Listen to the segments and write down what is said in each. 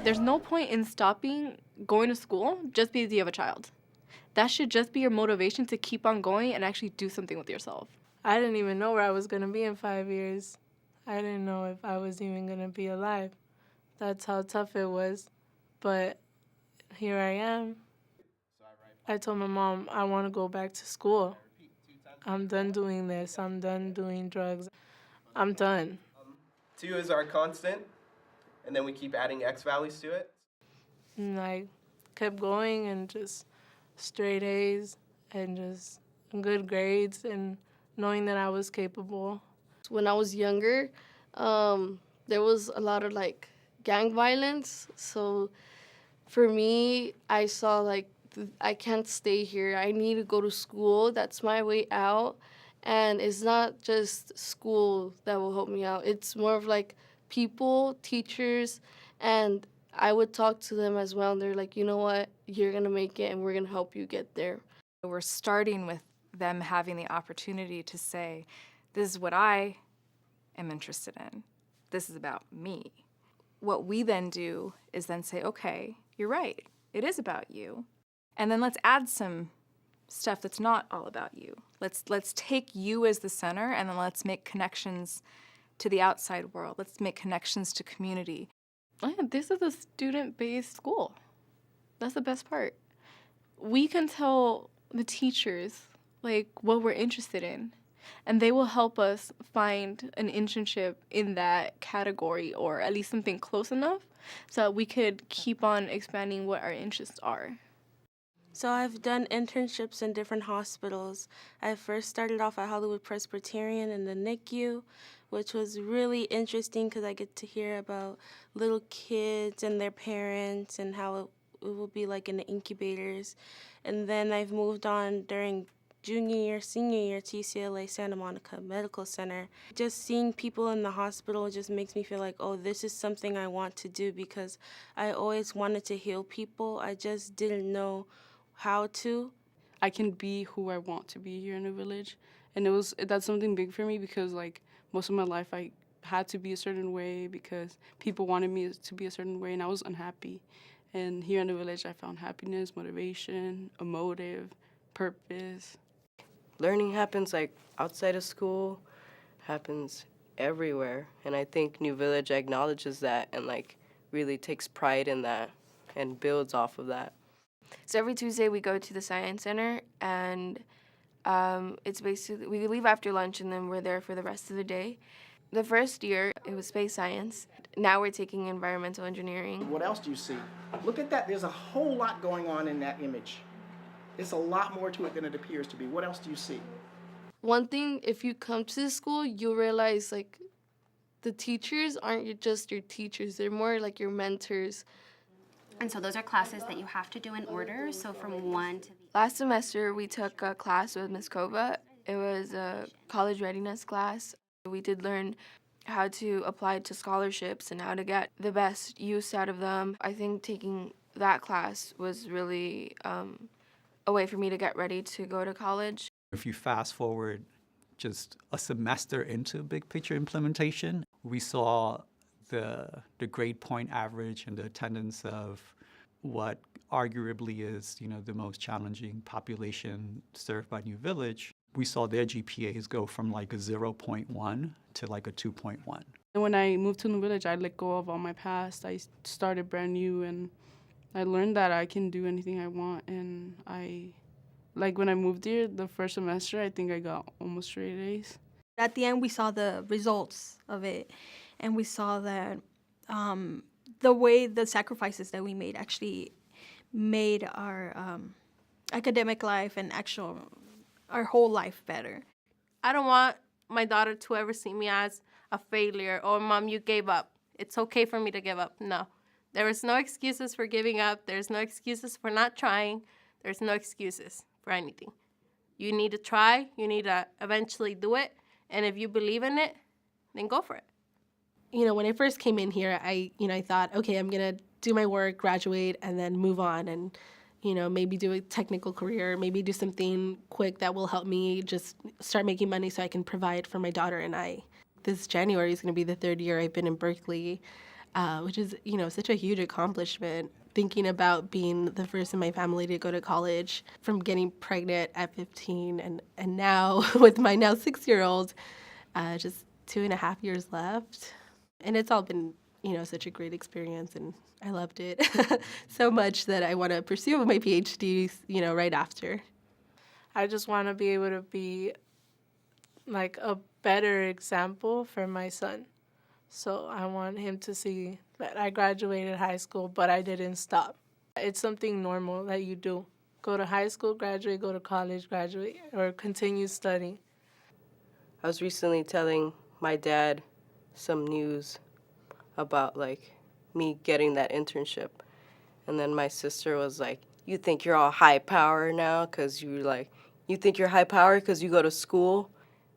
There's no point in stopping going to school just because you have a child. That should just be your motivation to keep on going and actually do something with yourself. I didn't even know where I was going to be in 5 years. I didn't know if I was even going to be alive. That's how tough it was. But here I am. I told my mom I want to go back to school. I'm done doing this. I'm done doing drugs. I'm done. 2 is our constant, and then we keep adding x values to it. And I kept going and just straight A's and just good grades and knowing that I was capable. When I was younger, there was a lot of like gang violence. So for me, I saw like I can't stay here. I need to go to school. That's my way out. And it's not just school that will help me out. It's more of like people, teachers, and I would talk to them as well. And they're like, you know what? You're going to make it and we're going to help you get there. We're starting with them having the opportunity to say, this is what I am interested in. This is about me. What we then do is then say, okay, you're right. It is about you. And then let's add some stuff that's not all about you. Let's take you as the center, and then let's make connections to the outside world. Let's make connections to community. Yeah, this is a student-based school. That's the best part. We can tell the teachers like what we're interested in, and they will help us find an internship in that category, or at least something close enough so that we could keep on expanding what our interests are. So I've done internships in different hospitals. I first started off at Hollywood Presbyterian in the NICU, which was really interesting because I get to hear about little kids and their parents and how it will be like in the incubators. And then I've moved on during junior year, senior year to UCLA Santa Monica Medical Center. Just seeing people in the hospital just makes me feel like, oh, this is something I want to do because I always wanted to heal people. I just didn't know how to. I can be who I want to be here in the village, and that's something big for me because like most of my life I had to be a certain way because people wanted me to be a certain way and I was unhappy. And here in the village I found happiness, motivation, a motive, purpose. Learning happens like outside of school, happens everywhere, and I think New Village acknowledges that and like really takes pride in that and builds off of that. So every Tuesday we go to the Science Center, and it's basically, we leave after lunch and then we're there for the rest of the day. The first year, it was space science. Now we're taking environmental engineering. What else do you see? Look at that. There's a whole lot going on in that image. It's a lot more to it than it appears to be. What else do you see? One thing, if you come to the school, you'll realize, like, the teachers aren't just your teachers. They're more like your mentors. And so those are classes that you have to do in order. So from one to the Last semester, we took a class with Ms. Kova. It was a college readiness class. We did learn how to apply to scholarships and how to get the best use out of them. I think taking that class was really a way for me to get ready to go to college. If you fast forward just a semester into big picture implementation, we saw the grade point average and the attendance of what arguably is, the most challenging population served by New Village. We saw their GPAs go from like a 0.1 to like a 2.1. And when I moved to New Village, I let go of all my past. I started brand new, and I learned that I can do anything I want. And when I moved here, the first semester, I think I got almost straight A's. At the end, we saw the results of it, and we saw that the sacrifices that we made actually made our academic life and our whole life better. I don't want my daughter to ever see me as a failure or, Mom, you gave up. It's okay for me to give up. No. There is no excuses for giving up. There's no excuses for not trying. There's no excuses for anything. You need to try. You need to eventually do it. And if you believe in it, then go for it. When I first came in here, I thought, okay, I'm going to do my work, graduate, and then move on and, maybe do a technical career, maybe do something quick that will help me just start making money so I can provide for my daughter and I. This January is going to be the third year I've been in Berkeley. which is, such a huge accomplishment. Thinking about being the first in my family to go to college, from getting pregnant at 15 and now with my now 6-year-old, just 2.5 years left. And it's all been, such a great experience, and I loved it so much that I want to pursue my PhD, right after. I just want to be able to be like a better example for my son. So I want him to see that I graduated high school, but I didn't stop. It's something normal that you do. Go to high school, graduate, go to college, graduate, or continue studying. I was recently telling my dad some news about like me getting that internship. And then my sister was like, you think you're all high power now because you think you're high power because you go to school?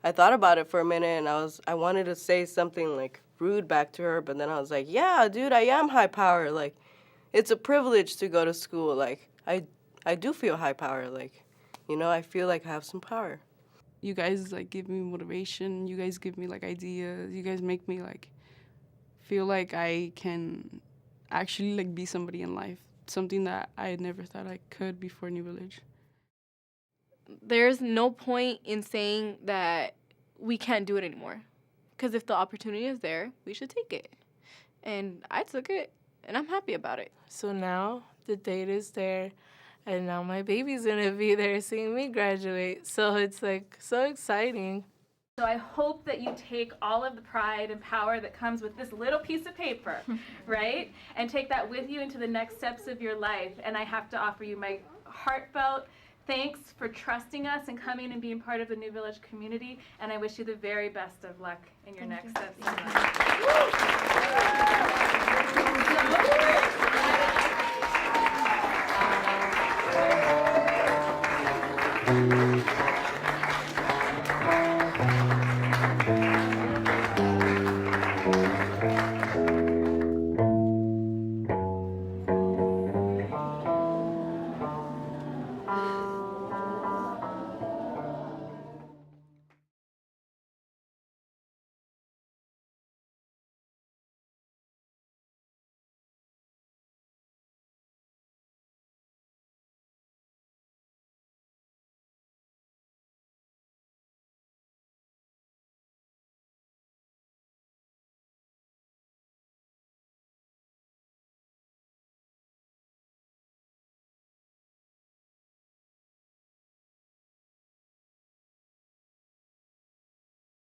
I thought about it for a minute and I wanted to say something like rude back to her, but then I was like, yeah, dude, I am high power. Like, it's a privilege to go to school. Like, I do feel high power. Like, I feel like I have some power. You guys like give me motivation. You guys give me like ideas. You guys make me like feel like I can actually like be somebody in life. Something that I had never thought I could before New Village. There's no point in saying that we can't do it anymore. Because if the opportunity is there, we should take it. And I took it, and I'm happy about it. So now the date is there, and now my baby's going to be there seeing me graduate. So it's like so exciting. So I hope that you take all of the pride and power that comes with this little piece of paper, right? And take that with you into the next steps of your life. And I have to offer you my heartfelt thanks for trusting us and coming and being part of the New Village community. And I wish you the very best of luck in your next steps in life.